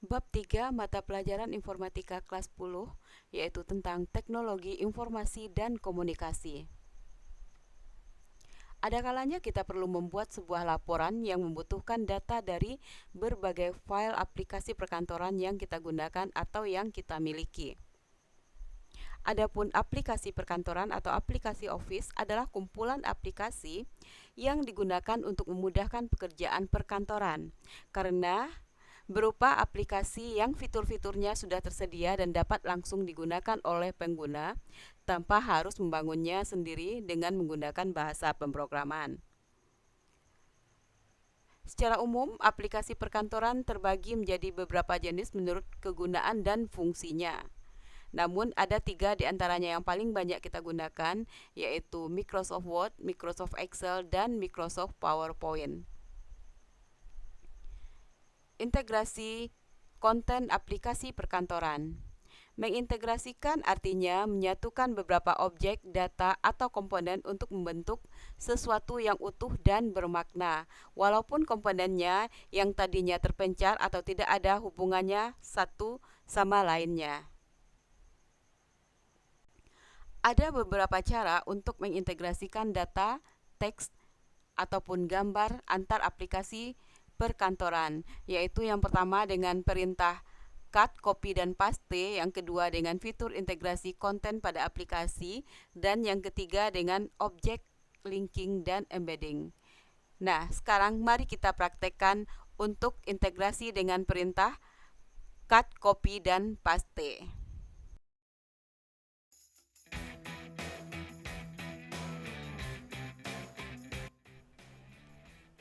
Bab 3 mata pelajaran informatika kelas 10, yaitu tentang teknologi informasi dan komunikasi. Ada kalanya kita perlu membuat sebuah laporan yang membutuhkan data dari berbagai file aplikasi perkantoran yang kita gunakan atau yang kita miliki. Adapun aplikasi perkantoran atau aplikasi Office adalah kumpulan aplikasi yang digunakan untuk memudahkan pekerjaan perkantoran, karena berupa aplikasi yang fitur-fiturnya sudah tersedia dan dapat langsung digunakan oleh pengguna tanpa harus membangunnya sendiri dengan menggunakan bahasa pemrograman. Secara umum, aplikasi perkantoran terbagi menjadi beberapa jenis menurut kegunaan dan fungsinya. Namun ada 3 di antaranya yang paling banyak kita gunakan, yaitu Microsoft Word, Microsoft Excel, dan Microsoft PowerPoint. Integrasi konten aplikasi perkantoran. Mengintegrasikan artinya menyatukan beberapa objek, data, atau komponen untuk membentuk sesuatu yang utuh dan bermakna, walaupun komponennya yang tadinya terpencar atau tidak ada hubungannya satu sama lainnya. Ada beberapa cara untuk mengintegrasikan data, teks, ataupun gambar antar aplikasi perkantoran, yaitu yang pertama dengan perintah cut, copy, dan paste, yang kedua dengan fitur integrasi konten pada aplikasi, dan yang ketiga dengan objek linking dan embedding. Nah, sekarang mari kita praktekkan untuk integrasi dengan perintah cut, copy, dan paste.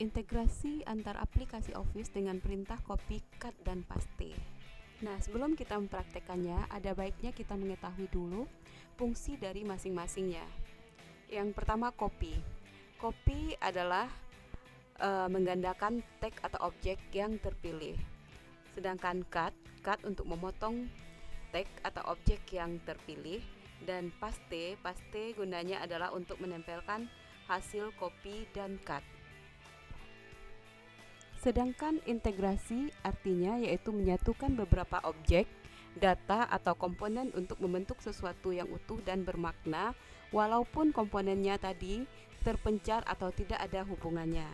Integrasi antar aplikasi Office dengan perintah copy, cut, dan paste. Nah, sebelum kita mempraktekannya, ada baiknya kita mengetahui dulu fungsi dari masing-masingnya. Yang pertama, copy. Copy adalah menggandakan tag atau objek yang terpilih. Sedangkan cut untuk memotong tag atau objek yang terpilih. Dan paste gunanya adalah untuk menempelkan hasil copy dan cut. Sedangkan integrasi artinya yaitu menyatukan beberapa objek, data, atau komponen untuk membentuk sesuatu yang utuh dan bermakna, walaupun komponennya tadi terpencar atau tidak ada hubungannya.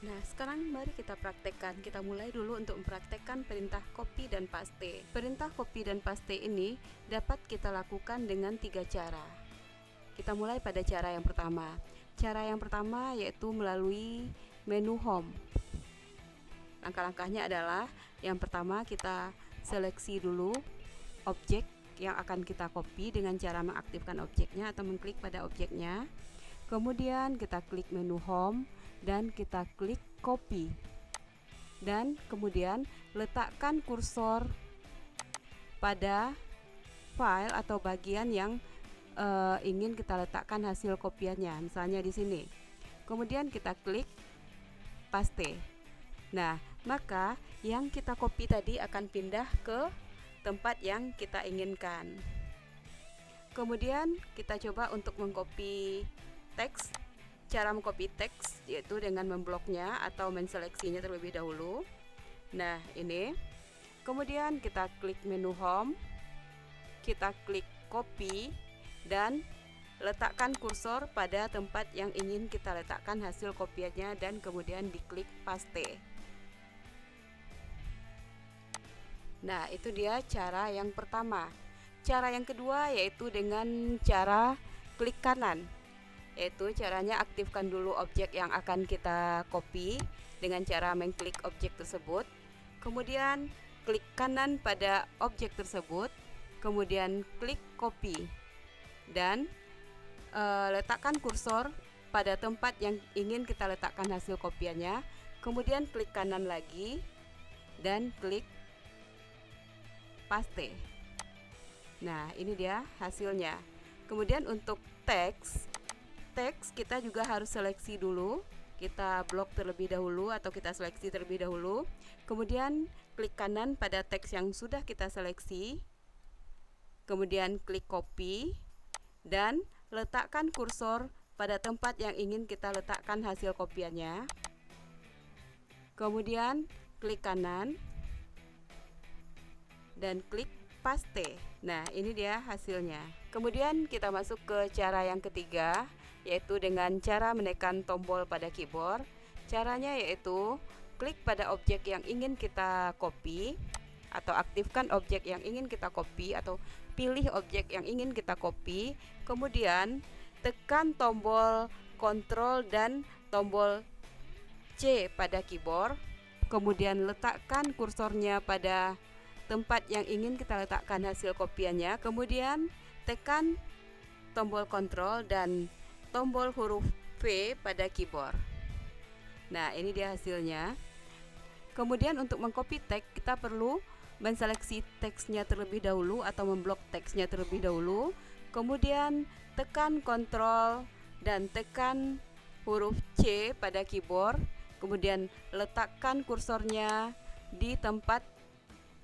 Nah, sekarang mari kita praktekkan. Kita mulai dulu untuk mempraktekkan perintah copy dan paste. Perintah copy dan paste ini dapat kita lakukan dengan 3 cara. Kita mulai pada cara yang pertama. Cara yang pertama yaitu melalui menu home. Langkah-langkahnya adalah yang pertama kita seleksi dulu objek yang akan kita copy dengan cara mengaktifkan objeknya atau mengklik pada objeknya. Kemudian kita klik menu home dan kita klik copy. Dan kemudian letakkan kursor pada file atau bagian yang ingin kita letakkan hasil kopiannya, misalnya di sini. Kemudian kita klik paste. Nah, maka yang kita copy tadi akan pindah ke tempat yang kita inginkan. Kemudian kita coba untuk mengcopy teks. Cara mengcopy teks yaitu dengan membloknya atau menseleksinya terlebih dahulu. Nah, ini. Kemudian kita klik menu home. Kita klik copy dan letakkan kursor pada tempat yang ingin kita letakkan hasil kopiannya dan kemudian diklik paste. Nah, itu dia cara yang pertama. Cara yang kedua yaitu dengan cara klik kanan. Yaitu caranya aktifkan dulu objek yang akan kita copy dengan cara mengklik objek tersebut. Kemudian klik kanan pada objek tersebut. Kemudian klik copy. Dan letakkan kursor pada tempat yang ingin kita letakkan hasil kopiannya. Kemudian klik kanan lagi dan klik paste. Nah, ini dia hasilnya. Kemudian untuk teks kita juga harus seleksi dulu. Kita blok terlebih dahulu atau kita seleksi terlebih dahulu. Kemudian klik kanan pada teks yang sudah kita seleksi. Kemudian klik copy dan letakkan kursor pada tempat yang ingin kita letakkan hasil kopiannya. Kemudian klik kanan dan klik paste. Nah, ini dia hasilnya. Kemudian kita masuk ke cara yang ketiga, yaitu dengan cara menekan tombol pada keyboard. Caranya yaitu klik pada objek yang ingin kita copy, atau aktifkan objek yang ingin kita copy, atau pilih objek yang ingin kita copy. Kemudian tekan tombol Ctrl dan tombol C pada keyboard. Kemudian letakkan kursornya pada tempat yang ingin kita letakkan hasil kopiannya. Kemudian tekan tombol Ctrl dan tombol huruf V pada keyboard. Nah, ini dia hasilnya. Kemudian untuk mengcopy teks, kita perlu menseleksi teksnya terlebih dahulu atau memblok teksnya terlebih dahulu. Kemudian tekan Ctrl dan tekan huruf C pada keyboard. Kemudian letakkan kursornya di tempat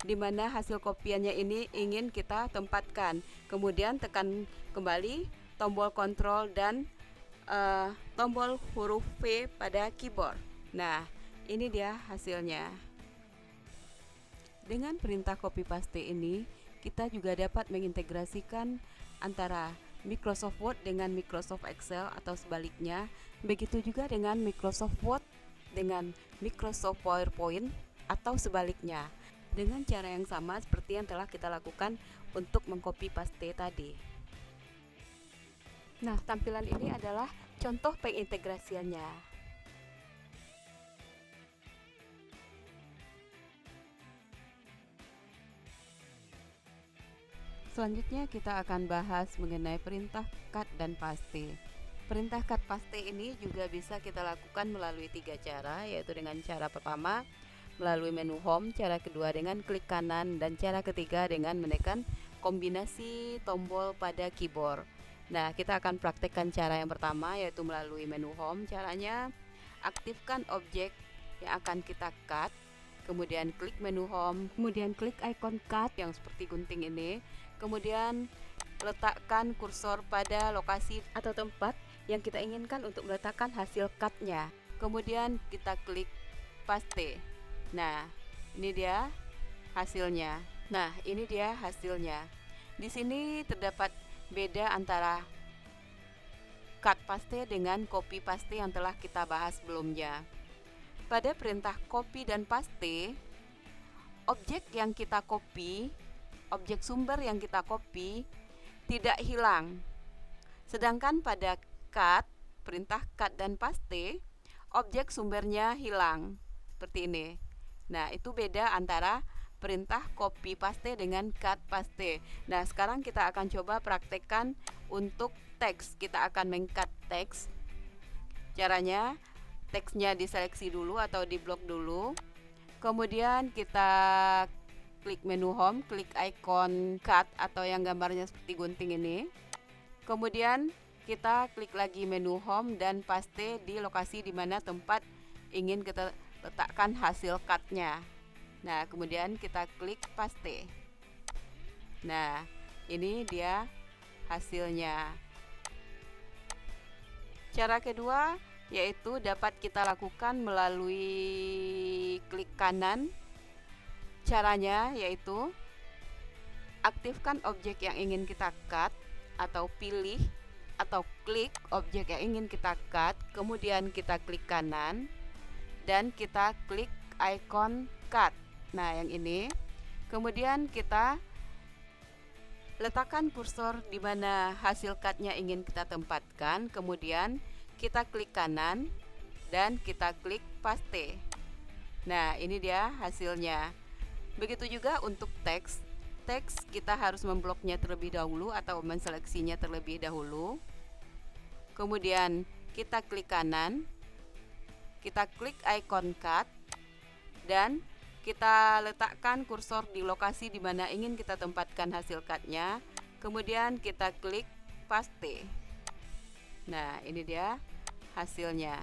di mana hasil kopiannya ini ingin kita tempatkan. Kemudian tekan kembali tombol Ctrl dan tombol huruf V pada keyboard. Nah, ini dia hasilnya. Dengan perintah copy paste ini, kita juga dapat mengintegrasikan antara Microsoft Word dengan Microsoft Excel atau sebaliknya. Begitu juga dengan Microsoft Word dengan Microsoft PowerPoint atau sebaliknya, dengan cara yang sama seperti yang telah kita lakukan untuk mengcopy paste tadi. Nah, tampilan ini adalah contoh pengintegrasiannya. Selanjutnya kita akan bahas mengenai perintah cut dan paste. Perintah cut paste ini juga bisa kita lakukan melalui 3 cara, yaitu dengan cara pertama melalui menu home, cara kedua dengan klik kanan, dan cara ketiga dengan menekan kombinasi tombol pada keyboard. Nah, kita akan praktekkan cara yang pertama, yaitu melalui menu home. Caranya, aktifkan objek yang akan kita cut, kemudian klik menu home, kemudian klik icon cut yang seperti gunting ini, kemudian letakkan kursor pada lokasi atau tempat yang kita inginkan untuk meletakkan hasil cutnya. Kemudian kita klik paste. Nah, ini dia hasilnya. Di sini terdapat beda antara cut paste dengan copy paste yang telah kita bahas sebelumnya. Pada perintah copy dan paste, objek yang kita copy, objek sumber yang kita copy tidak hilang. Sedangkan pada cut, perintah cut dan paste, objek sumbernya hilang. Seperti ini. Nah, itu beda antara perintah copy paste dengan cut paste. Nah, sekarang kita akan coba praktekkan untuk teks. Kita akan meng-cut teks. Caranya, teksnya diseleksi dulu atau diblok dulu. Kemudian kita klik menu home, klik icon cut atau yang gambarnya seperti gunting ini. Kemudian kita klik lagi menu home dan paste di lokasi di mana tempat ingin kita letakkan hasil cutnya. Nah, kemudian kita klik paste. Nah, ini dia hasilnya. Cara kedua yaitu dapat kita lakukan melalui klik kanan. Caranya yaitu aktifkan objek yang ingin kita cut atau pilih atau klik objek yang ingin kita cut, kemudian kita klik kanan dan kita klik icon cut. Nah, yang ini. Kemudian kita letakkan kursor di mana hasil cutnya ingin kita tempatkan, kemudian kita klik kanan dan kita klik paste. Nah, ini dia hasilnya. Begitu juga untuk teks. Teks kita harus membloknya terlebih dahulu atau menseleksinya terlebih dahulu. Kemudian kita klik kanan, kita klik icon cut, dan kita letakkan kursor di lokasi di mana ingin kita tempatkan hasil cutnya. Kemudian kita klik paste. Nah, ini dia hasilnya.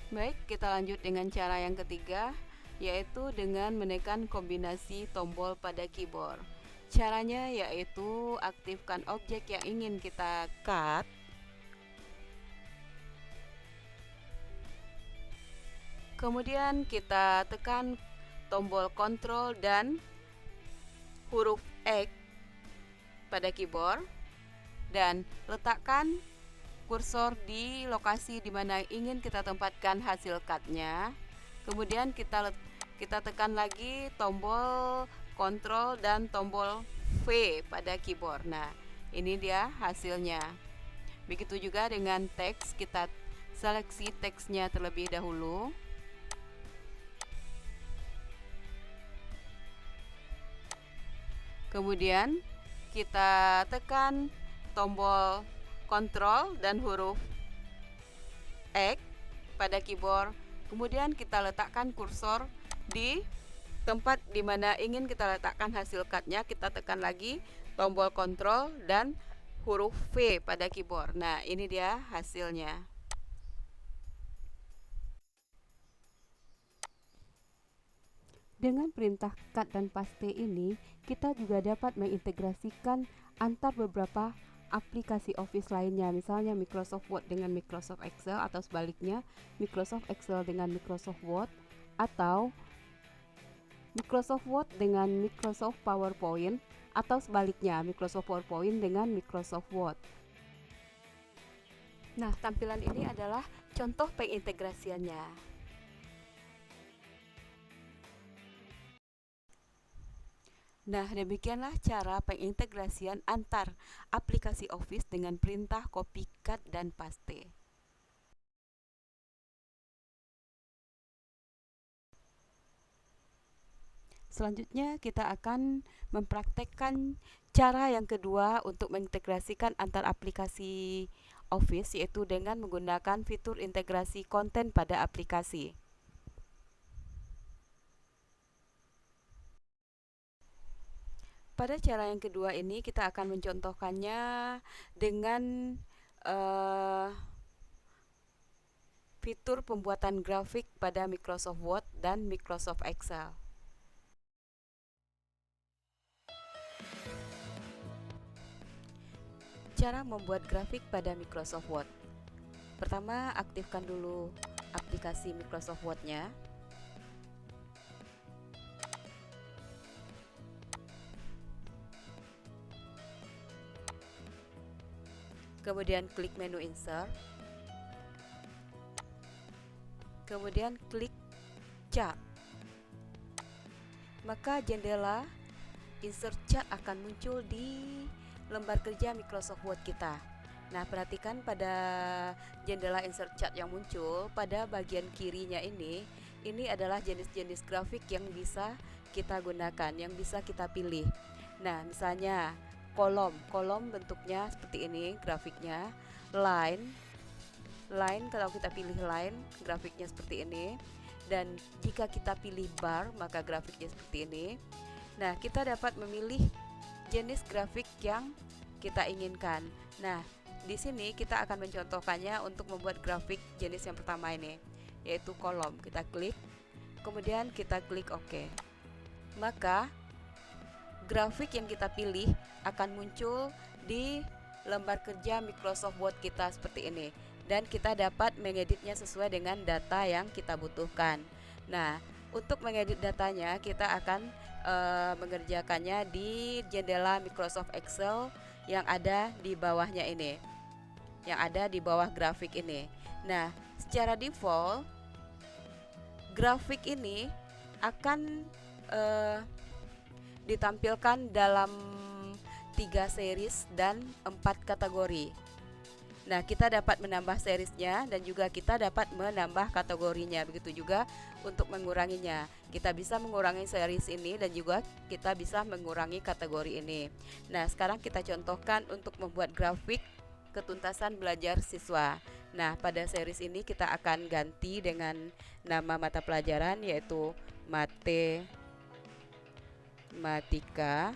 Baik, kita lanjut dengan cara yang ketiga, yaitu dengan menekan kombinasi tombol pada keyboard. Caranya yaitu aktifkan objek yang ingin kita cut. Kemudian kita tekan tombol Ctrl dan huruf X pada keyboard dan letakkan kursor di lokasi di mana ingin kita tempatkan hasil cutnya. Kemudian kita tekan lagi tombol Ctrl dan tombol V pada keyboard. Nah, ini dia hasilnya. Begitu juga dengan teks, kita seleksi teksnya terlebih dahulu. Kemudian kita tekan tombol Ctrl dan huruf X pada keyboard. Kemudian kita letakkan kursor di tempat di mana ingin kita letakkan hasil cutnya. Kita tekan lagi tombol Ctrl dan huruf V pada keyboard. Nah, ini dia hasilnya. Dengan perintah cut dan paste ini, kita juga dapat mengintegrasikan antar beberapa aplikasi Office lainnya, misalnya Microsoft Word dengan Microsoft Excel, atau sebaliknya Microsoft Excel dengan Microsoft Word, atau Microsoft Word dengan Microsoft PowerPoint, atau sebaliknya Microsoft PowerPoint dengan Microsoft Word. Nah, tampilan ini adalah contoh pengintegrasiannya. Nah, demikianlah cara pengintegrasian antar aplikasi Office dengan perintah copy, cut, dan paste. Selanjutnya, kita akan mempraktekkan cara yang kedua untuk mengintegrasikan antar aplikasi Office, yaitu dengan menggunakan fitur integrasi konten pada aplikasi. Pada cara yang kedua ini kita akan mencontohkannya dengan fitur pembuatan grafik pada Microsoft Word dan Microsoft Excel. Cara membuat grafik pada Microsoft Word. Pertama, aktifkan dulu aplikasi Microsoft Word-nya. Kemudian klik menu Insert. Kemudian klik Chart. Maka jendela Insert Chart akan muncul di lembar kerja Microsoft Word kita. Nah, perhatikan pada jendela Insert Chart yang muncul, pada bagian kirinya ini adalah jenis-jenis grafik yang bisa kita gunakan, yang bisa kita pilih. Nah, misalnya kolom bentuknya seperti ini grafiknya. Line kalau kita pilih line, grafiknya seperti ini. Dan jika kita pilih bar, maka grafiknya seperti ini. Nah, kita dapat memilih jenis grafik yang kita inginkan. Nah, di sini kita akan mencontohkannya untuk membuat grafik jenis yang pertama ini, yaitu kolom. Kita klik, kemudian kita klik OK. Maka grafik yang kita pilih akan muncul di lembar kerja Microsoft Word kita seperti ini, dan kita dapat mengeditnya sesuai dengan data yang kita butuhkan. Nah, untuk mengedit datanya kita akan mengerjakannya di jendela Microsoft Excel yang ada di bawahnya ini, yang ada di bawah grafik ini. Nah, secara default grafik ini akan ditampilkan dalam 3 series dan 4 kategori. Nah, kita dapat menambah seriesnya dan juga kita dapat menambah kategorinya. Begitu juga untuk menguranginya. Kita bisa mengurangi series ini dan juga kita bisa mengurangi kategori ini. Nah, sekarang kita contohkan untuk membuat grafik ketuntasan belajar siswa. Nah, pada series ini kita akan ganti dengan nama mata pelajaran, yaitu Matematika.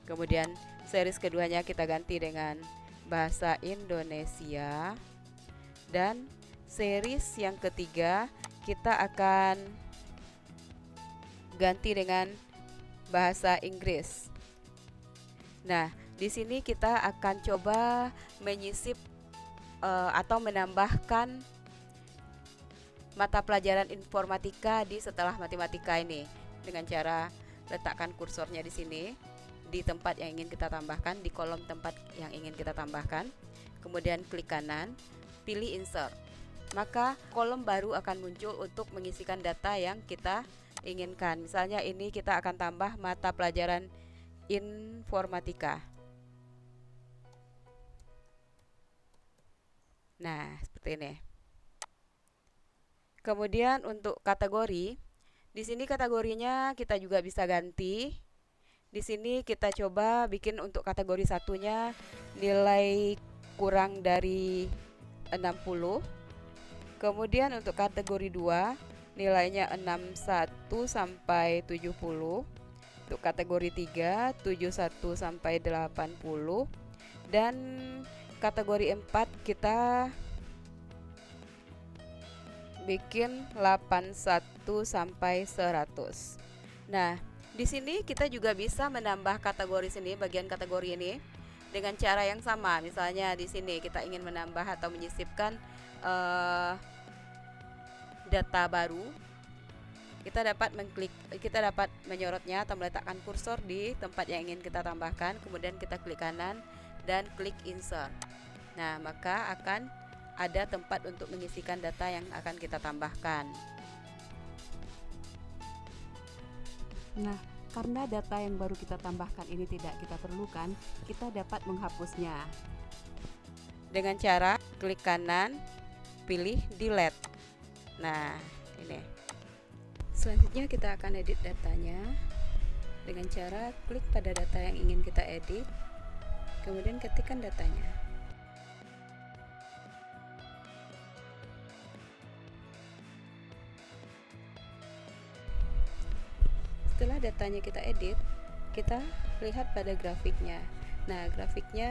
Kemudian series keduanya kita ganti dengan Bahasa Indonesia. Dan series yang ketiga kita akan ganti dengan bahasa Inggris. Nah, di sini kita akan coba menyisip atau menambahkan mata pelajaran informatika di setelah matematika ini dengan cara letakkan kursornya di sini di tempat yang ingin kita tambahkan, di kolom tempat yang ingin kita tambahkan. Kemudian klik kanan, pilih insert. Maka kolom baru akan muncul untuk mengisikan data yang kita inginkan. Misalnya ini kita akan tambah mata pelajaran informatika. Nah, seperti ini. Kemudian untuk kategori, di sini kategorinya kita juga bisa ganti. Di sini kita coba bikin untuk kategori satunya nilai kurang dari 60. Kemudian untuk kategori 2 nilainya 61 sampai 70. Untuk kategori 3 71 sampai 80. Dan kategori 4 kita bikin 81 sampai 100. Nah, di sini kita juga bisa menambah kategori sini, bagian kategori ini dengan cara yang sama. Misalnya di sini kita ingin menambah atau menyisipkan data baru. Kita dapat menyorotnya atau meletakkan kursor di tempat yang ingin kita tambahkan, kemudian kita klik kanan dan klik insert. Nah, maka akan ada tempat untuk mengisikan data yang akan kita tambahkan. Nah, karena data yang baru kita tambahkan ini tidak kita perlukan, kita dapat menghapusnya dengan cara klik kanan, pilih delete. Nah, ini. Selanjutnya kita akan edit datanya dengan cara klik pada data yang ingin kita edit, kemudian ketikkan datanya. Setelah datanya kita edit, kita lihat pada grafiknya. Nah, grafiknya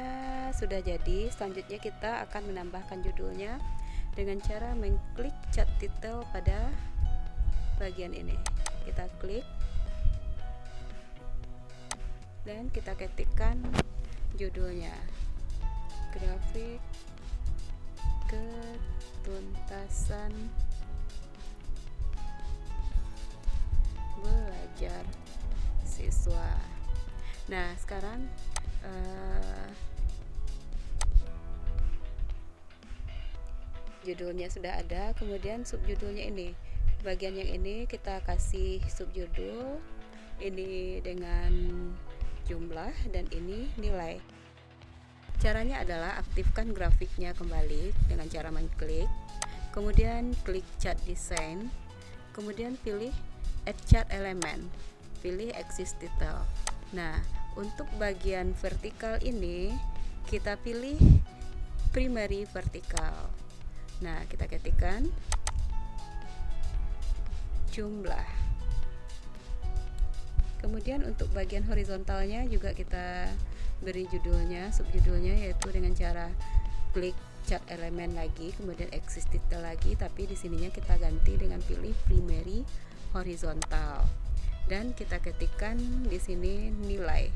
sudah jadi. Selanjutnya kita akan menambahkan judulnya dengan cara mengklik cat title pada bagian ini. Kita klik dan kita ketikkan judulnya, grafik ketuntasan belajar siswa. Nah, sekarang judulnya sudah ada, kemudian subjudulnya ini. Bagian yang ini kita kasih subjudul ini dengan jumlah dan ini nilai. Caranya adalah aktifkan grafiknya kembali dengan cara mengklik, kemudian klik cat design, kemudian pilih add chart element, pilih axis title. Nah, untuk bagian vertikal ini kita pilih primary vertikal. Nah, kita ketikkan jumlah. Kemudian untuk bagian horizontalnya juga kita beri judulnya, subjudulnya, yaitu dengan cara klik cat elemen lagi, kemudian axis title lagi, tapi di sininya kita ganti dengan pilih primary horizontal dan kita ketikkan di sini nilai.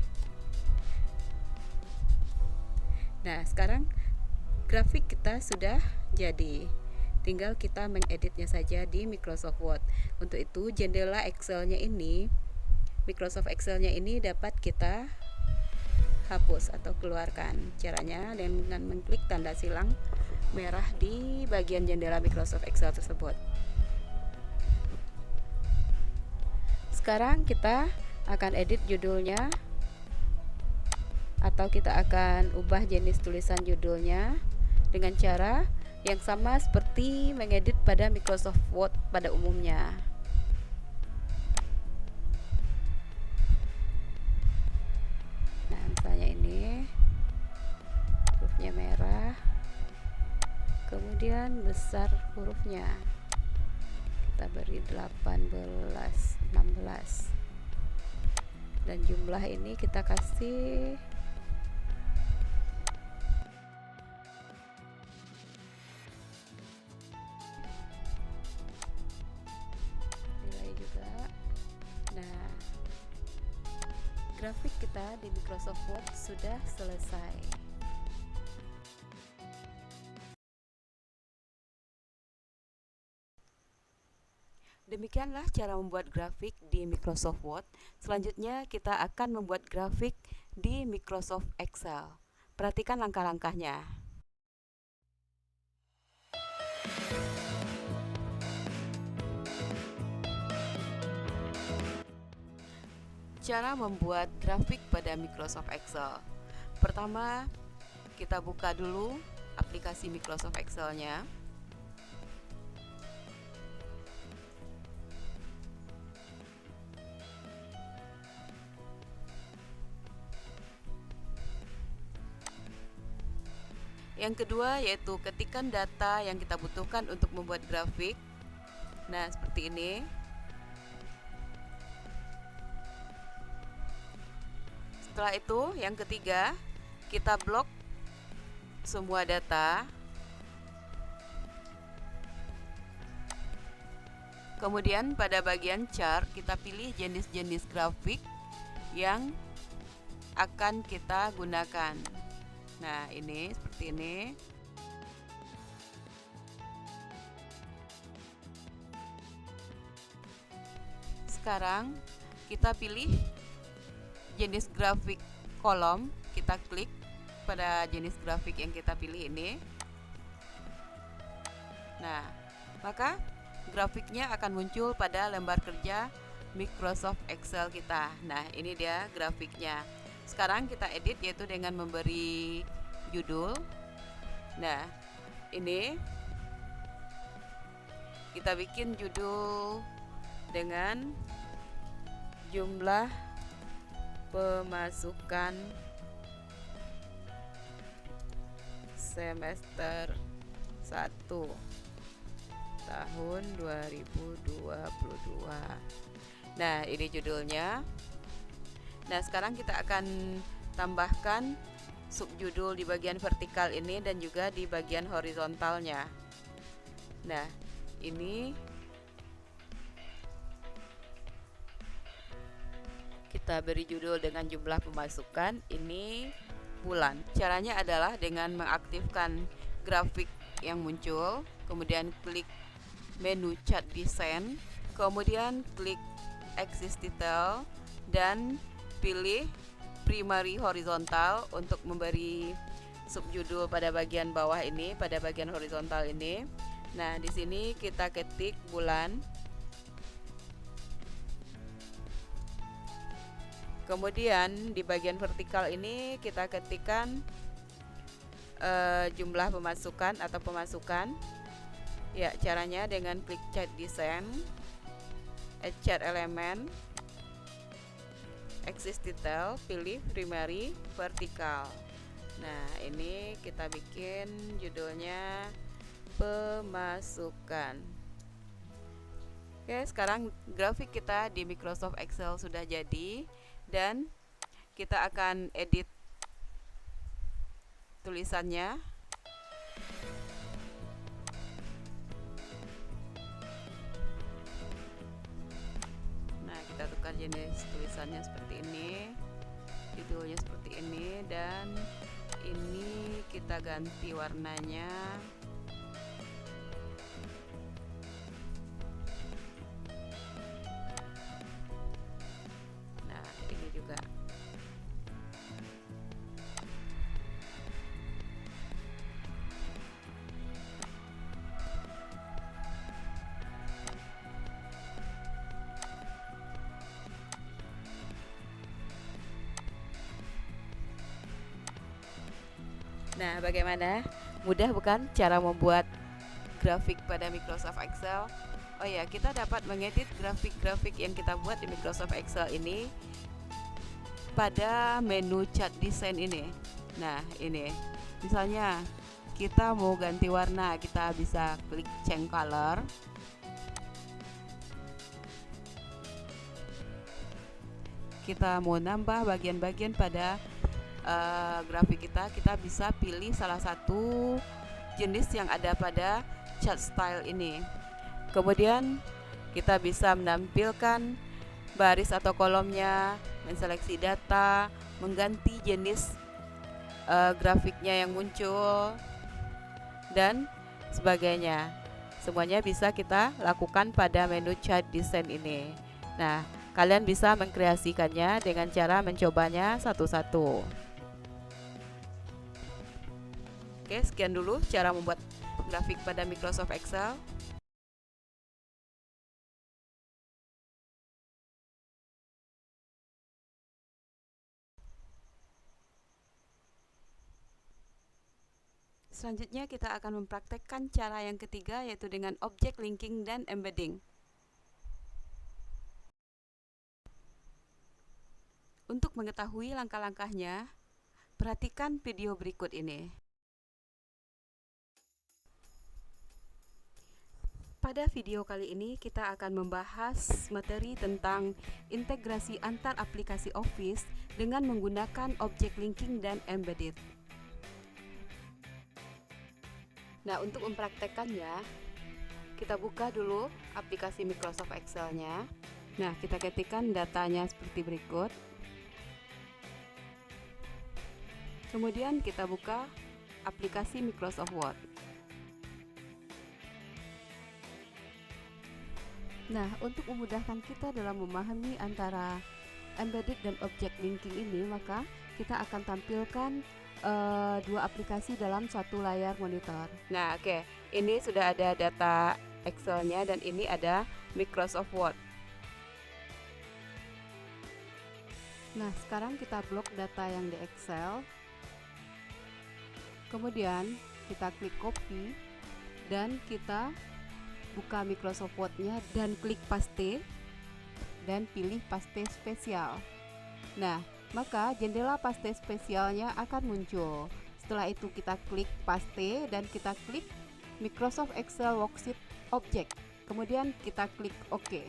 Nah, sekarang grafik kita sudah jadi. Tinggal kita mengeditnya saja di Microsoft Word. Untuk itu, jendela Excel-nya ini, Microsoft Excel-nya ini dapat kita hapus atau keluarkan. Caranya dengan mengklik tanda silang merah di bagian jendela Microsoft Excel tersebut. Sekarang kita akan edit judulnya, atau kita akan ubah jenis tulisan judulnya dengan cara yang sama seperti mengedit pada Microsoft Word pada umumnya. Nah, misalnya ini hurufnya merah, kemudian besar hurufnya kita beri 18, 16, dan jumlah ini kita kasih nilai juga. Nah, kita di Microsoft Word sudah selesai. Demikianlah cara membuat grafik di Microsoft Word. Selanjutnya kita akan membuat grafik di Microsoft Excel. Perhatikan langkah-langkahnya. Cara membuat grafik pada Microsoft Excel. Pertama, kita buka dulu aplikasi Microsoft Excel-nya. Yang kedua yaitu ketikkan data yang kita butuhkan untuk membuat grafik. Nah, seperti ini. Setelah itu, yang ketiga, kita blok semua data. Kemudian pada bagian chart kita pilih jenis-jenis grafik yang akan kita gunakan. Nah, ini seperti ini. Sekarang kita pilih jenis grafik kolom, kita klik pada jenis grafik yang kita pilih ini. Nah, maka grafiknya akan muncul pada lembar kerja Microsoft Excel kita. Nah, ini dia grafiknya. Sekarang kita edit yaitu dengan memberi judul. Nah, ini kita bikin judul dengan jumlah pemasukan semester 1 tahun 2022. Nah, ini judulnya. Nah, sekarang kita akan tambahkan subjudul di bagian vertikal ini dan juga di bagian horizontalnya. Nah, ini kita beri judul dengan jumlah pemasukan, ini bulan. Caranya adalah dengan mengaktifkan grafik yang muncul, kemudian klik menu chart design, kemudian klik axis detail dan pilih primary horizontal untuk memberi subjudul pada bagian bawah ini, pada bagian horizontal ini. Nah, di sini kita ketik bulan. Kemudian di bagian vertikal ini kita ketikkan jumlah pemasukan atau pemasukan. Ya, caranya dengan klik chart design, add chart element, axis detail, pilih primary vertikal. Nah, ini kita bikin judulnya pemasukan. Oke, sekarang grafik kita di Microsoft Excel sudah jadi dan kita akan edit tulisannya. Nah, kita tukar jenis tulisannya seperti ini, judulnya seperti ini, dan ini kita ganti warnanya. Nah, ini juga. Nah, bagaimana? Mudah bukan cara membuat grafik pada Microsoft Excel? Oh ya, kita dapat mengedit grafik-grafik yang kita buat di Microsoft Excel ini pada menu chart design ini. Nah, ini. Misalnya, kita mau ganti warna, kita bisa klik change color. Kita mau nambah bagian-bagian pada grafik kita bisa pilih salah satu jenis yang ada pada chart style ini. Kemudian kita bisa menampilkan baris atau kolomnya, menseleksi data, mengganti jenis grafiknya yang muncul, dan sebagainya. Semuanya bisa kita lakukan pada menu chart design ini. Nah, kalian bisa mengkreasikannya dengan cara mencobanya satu-satu. Oke, sekian dulu cara membuat grafik pada Microsoft Excel. Selanjutnya kita akan mempraktekkan cara yang ketiga, yaitu dengan object linking dan embedding. Untuk mengetahui langkah-langkahnya, perhatikan video berikut ini. Pada video kali ini kita akan membahas materi tentang integrasi antar aplikasi Office dengan menggunakan object linking dan embedded. Nah, untuk mempraktekannya, kita buka dulu aplikasi Microsoft Excel-nya. Nah, kita ketikkan datanya seperti berikut. Kemudian kita buka aplikasi Microsoft Word. Nah, untuk memudahkan kita dalam memahami antara embedded dan object linking ini, maka kita akan tampilkan dua aplikasi dalam satu layar monitor. Nah, oke. Ini sudah ada data Excel-nya dan ini ada Microsoft Word. Nah, sekarang kita blok data yang di Excel. Kemudian kita klik copy dan kita buka Microsoft Word-nya dan klik paste dan pilih paste spesial. Nah, maka jendela paste spesialnya akan muncul. Setelah itu kita klik paste dan kita klik Microsoft Excel Worksheet Object. Kemudian kita klik OK.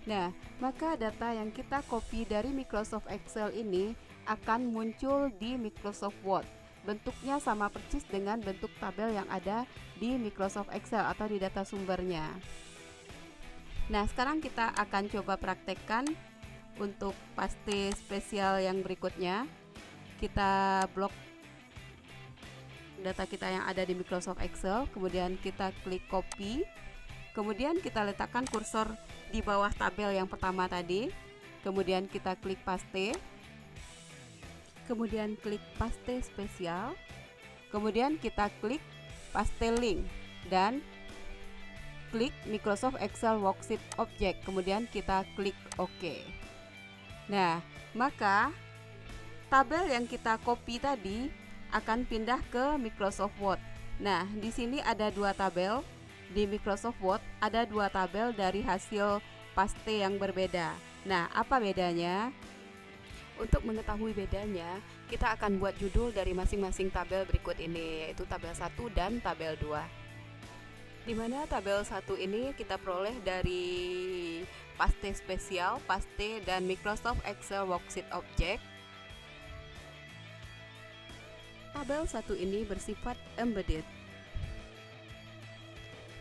Nah, maka data yang kita copy dari Microsoft Excel ini akan muncul di Microsoft Word. Bentuknya sama persis dengan bentuk tabel yang ada di Microsoft Excel atau di data sumbernya. Nah, sekarang kita akan coba praktekkan untuk paste spesial yang berikutnya. Kita blok data kita yang ada di Microsoft Excel, kemudian kita klik copy, kemudian kita letakkan kursor di bawah tabel yang pertama tadi, kemudian kita klik paste, kemudian klik paste spesial, kemudian kita klik paste link dan klik Microsoft Excel Worksheet Object, kemudian kita klik OK. Nah, maka tabel yang kita copy tadi akan pindah ke Microsoft Word. Nah, di sini ada dua tabel. Di Microsoft Word ada dua tabel dari hasil paste yang berbeda. Nah, apa bedanya? Untuk mengetahui bedanya, kita akan buat judul dari masing-masing tabel berikut ini, yaitu tabel 1 dan tabel 2. Di mana tabel 1 ini kita peroleh dari paste spesial, paste, dan Microsoft Excel Worksheet Object. Tabel 1 ini bersifat embedded.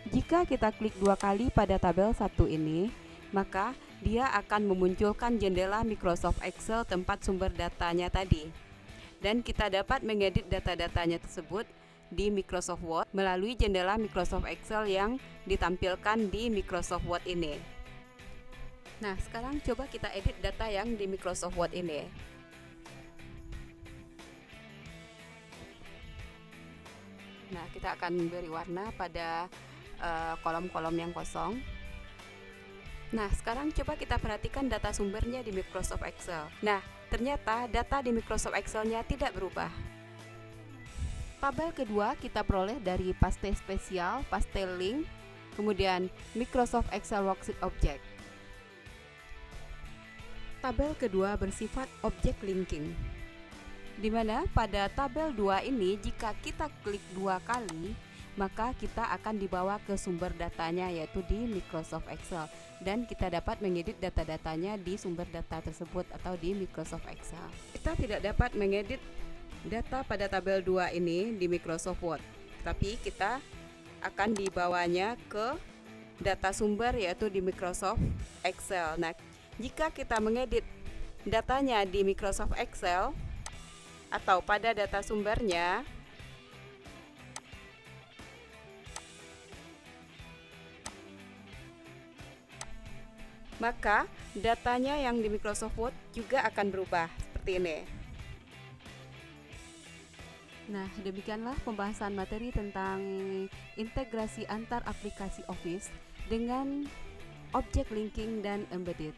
Jika kita klik dua kali pada tabel 1 ini, maka dia akan memunculkan jendela Microsoft Excel tempat sumber datanya tadi. Dan kita dapat mengedit data-datanya tersebut di Microsoft Word melalui jendela Microsoft Excel yang ditampilkan di Microsoft Word ini. Nah, sekarang coba kita edit data yang di Microsoft Word ini. Nah, kita akan beri warna pada kolom-kolom yang kosong. Nah, sekarang coba kita perhatikan data sumbernya di Microsoft Excel. Nah, ternyata data di Microsoft Excel-nya tidak berubah. Tabel kedua kita peroleh dari paste spesial, paste link, kemudian Microsoft Excel Worksheet Object. Tabel kedua bersifat object linking, di mana pada tabel 2 ini jika kita klik dua kali, maka kita akan dibawa ke sumber datanya, yaitu di Microsoft Excel, dan kita dapat mengedit data-datanya di sumber data tersebut atau di Microsoft Excel. Kita tidak dapat mengedit data pada tabel 2 ini di Microsoft Word, tapi kita akan dibawanya ke data sumber yaitu di Microsoft Excel. Nah, jika kita mengedit datanya di Microsoft Excel atau pada data sumbernya, maka datanya yang di Microsoft Word juga akan berubah seperti ini. Nah, demikianlah pembahasan materi tentang integrasi antar aplikasi Office dengan object linking dan embedded.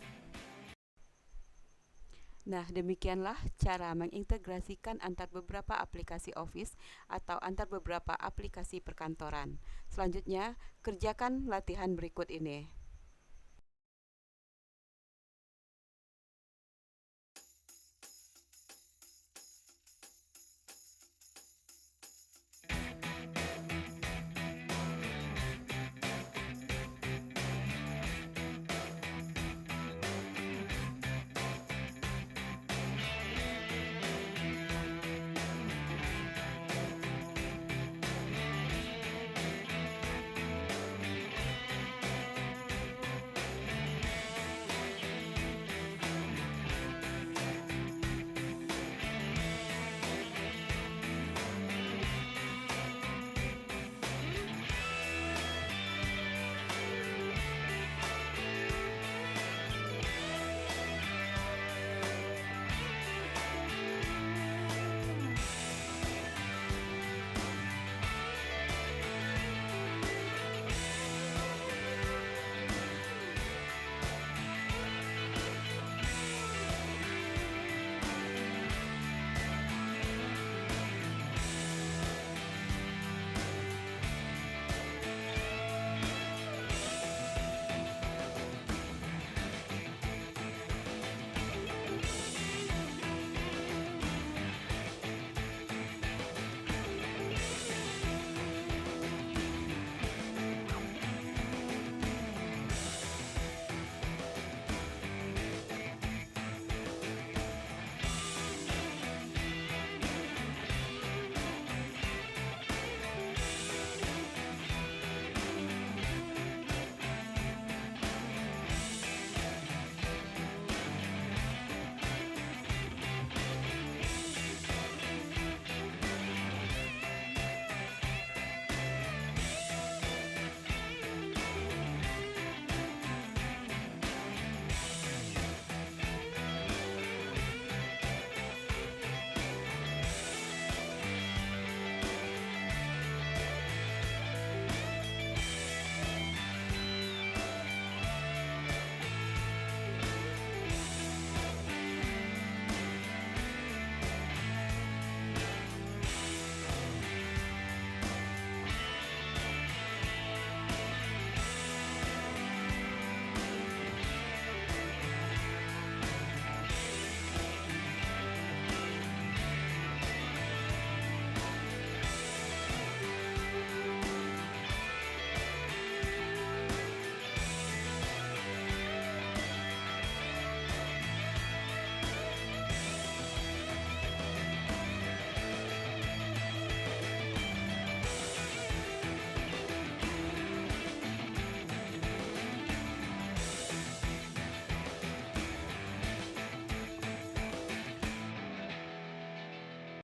Nah, demikianlah cara mengintegrasikan antar beberapa aplikasi Office atau antar beberapa aplikasi perkantoran. Selanjutnya, kerjakan latihan berikut ini.